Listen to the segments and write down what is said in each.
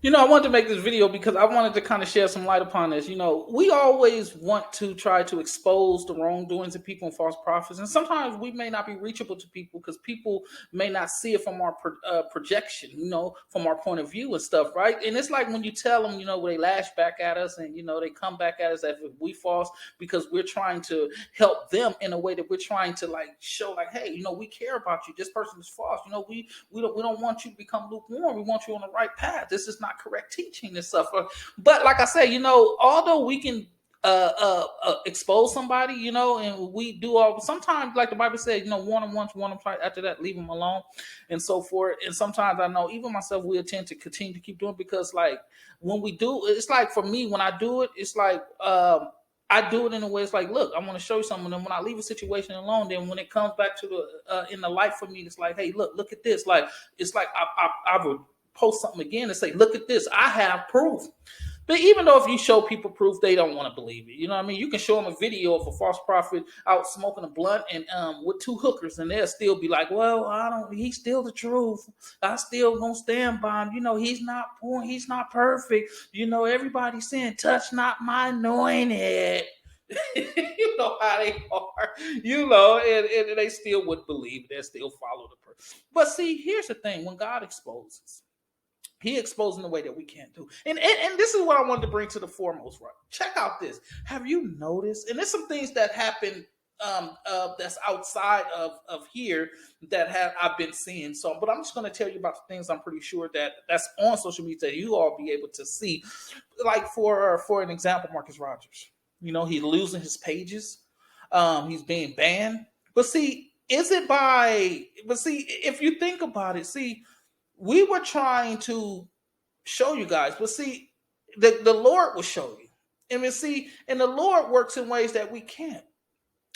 I wanted to make this video because I wanted to kind of share some light upon this. We always want to try to expose the wrongdoings of people and false prophets. And sometimes we may not be reachable to people because people may not see it from our projection, from our point of view and stuff, right? And it's like when you tell them, where they lash back at us and, they come back at us as if we false because we're trying to help them in a way that we're trying to like show like, hey, we care about you. This person is false. We don't want you to become lukewarm. We want you on the right path. This is not correct teaching and stuff. But like I said, although we can expose somebody, and we do all sometimes, like the Bible says, warn them once, warn them twice. After that, leave them alone, and so forth. And sometimes I know even myself, we tend to continue to keep doing because, like, when we do, it's like for me when I do it, it's like. I do it in a way. It's like, look, I want to show you something. And when I leave a situation alone, then when it comes back to the in the light for me, it's like, hey, look at this. Like, it's like I would post something again and say, look at this. I have proof. But even though if you show people proof, they don't want to believe it. You know what I mean? You can show them a video of a false prophet out smoking a blunt and with two hookers, and they'll still be like, well, he's still the truth. I still gonna stand by him. He's not poor, he's not perfect. Everybody's saying, touch not my anointed. You know how they are, and they still would believe, they still follow the person. But see, here's the thing: when God exposes, he exposed in a way that we can't do. And this is what I wanted to bring to the foremost, right? Check out this. Have you noticed? And there's some things that happen that's outside of here that I've been seeing. So, but I'm just going to tell you about the things I'm pretty sure that's on social media that you all be able to see. Like for an example, Marcus Rogers. He's losing his pages. He's being banned. But see, if you think about it, see, we were trying to show you guys, but see, the Lord will show you. And the Lord works in ways that we can't.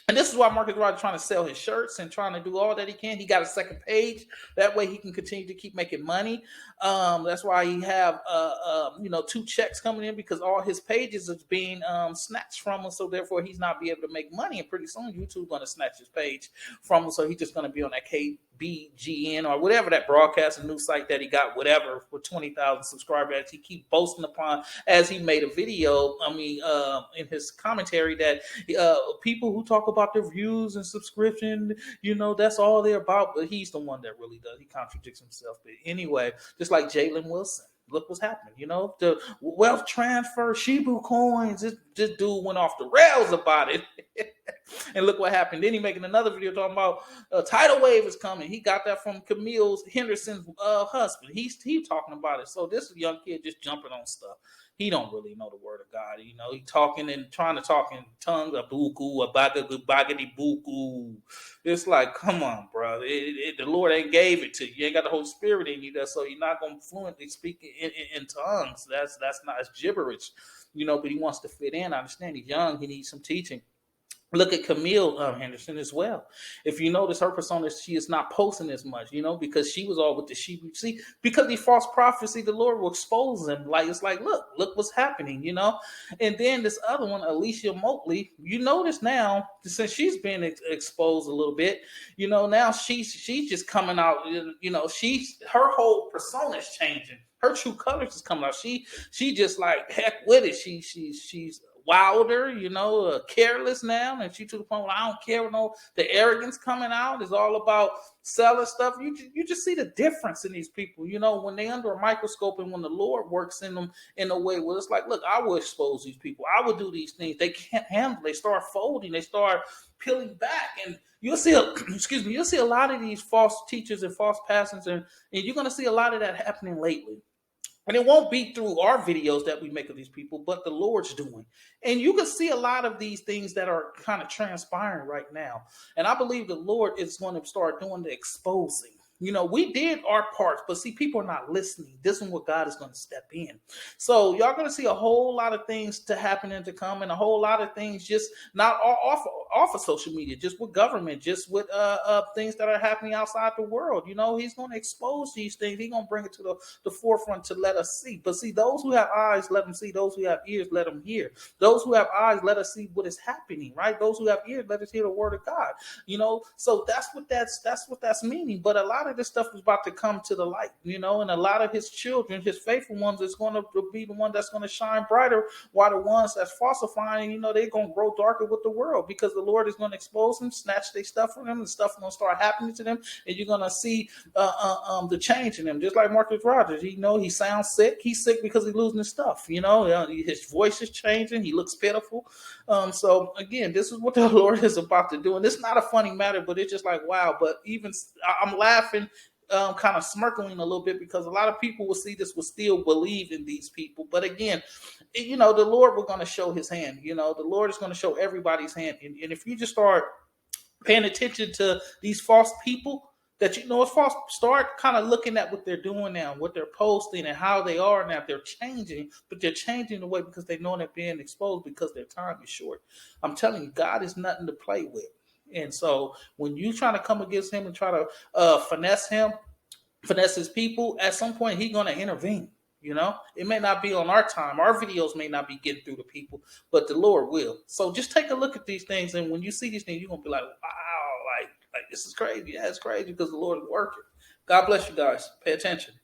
And this is why Marcus Rogers trying to sell his shirts and trying to do all that he can. He got a second page. That way he can continue to keep making money. That's why he have, 2 checks coming in because all his pages is being snatched from him. So therefore he's not be able to make money. And pretty soon YouTube's going to snatch his page from him. So he's just going to be on that KBGN or whatever that broadcasting news site that he got, whatever, for 20,000 subscribers. He keep boasting upon as he made a video. In his commentary that people who talk about their views and subscription, that's all they're about. But he's the one that really does. He contradicts himself. But anyway, just like Jalen Wilson. Look what's happening, the wealth transfer, Shibu coins. This dude went off the rails about it. And look what happened. Then he making another video talking about a tidal wave is coming. He got that from Camille Henderson's husband. He's talking about it. So this young kid just jumping on stuff. He don't really know the word of God. He talking and trying to talk in tongues, a buku, a bagadi buku. It's like, come on, bro. The Lord ain't gave it to you. You ain't got the Holy Spirit in you, so you're not gonna fluently speak in tongues. That's not, it's gibberish, But he wants to fit in. I understand he's young. He needs some teaching. Look at Camille Henderson as well. If you notice her persona, she is not posting as much, because she was all with the sheep. See, because the false prophecy, the Lord will expose them. Like, it's like, look what's happening, And then this other one, Alicia Motley, you notice now, since she's been exposed a little bit, now she's just coming out, her whole persona is changing. Her true colors is coming out. She just like, heck with it. She's wilder, careless now, and she to the point where I don't care. The arrogance coming out is all about selling stuff. You just see the difference in these people, when they under a microscope, and when the Lord works in them in a way where it's like, look, I will expose these people. I will do these things. They can't handle. They start folding. They start peeling back, and you'll see you'll see a lot of these false teachers and false pastors, and you're going to see a lot of that happening lately. And it won't be through our videos that we make of these people, but the Lord's doing. And you can see a lot of these things that are kind of transpiring right now. And I believe the Lord is going to start doing the exposing. We did our parts, but see, people are not listening. This is what God is going to step in. So y'all going to see a whole lot of things to happen and to come, and a whole lot of things just not off of social media, just with government, just with things that are happening outside the world. He's going to expose these things. He's going to bring it to the forefront to let us see. But see, those who have eyes, let them see. Those who have ears, let them hear. Those who have eyes, let us see what is happening, right? Those who have ears, let us hear the word of God. So that's what that's meaning. But a lot of this stuff is about to come to the light, and a lot of his children, his faithful ones, is going to be the one that's going to shine brighter, while the ones that's falsifying, they're going to grow darker with the world, because the Lord is going to expose them, snatch their stuff from them, and stuff is going to start happening to them, and you're going to see the change in them. Just like Marcus Rogers, he sounds sick. He's sick because he's losing his stuff. His voice is changing. He looks pitiful. So again, this is what the Lord is about to do, and it's not a funny matter, but it's just like, wow. But even I'm laughing, kind of smirkling a little bit, because a lot of people will see this, will still believe in these people. But again, the Lord will going to show his hand. The Lord is going to show everybody's hand. And if you just start paying attention to these false people that it's false, start kind of looking at what they're doing now, what they're posting, and how they are now. They're changing, but they're changing the way because they know they're being exposed, because their time is short. I'm telling you, God is nothing to play with. And so when you trying to come against him and try to finesse his people, at some point he's going to intervene. It may not be on our time. Our videos may not be getting through to people, but the Lord will. So just take a look at these things, and when you see these things, you're going to be like, wow, like this is crazy. Yeah, it's crazy, because the Lord is working. God bless you guys. Pay attention.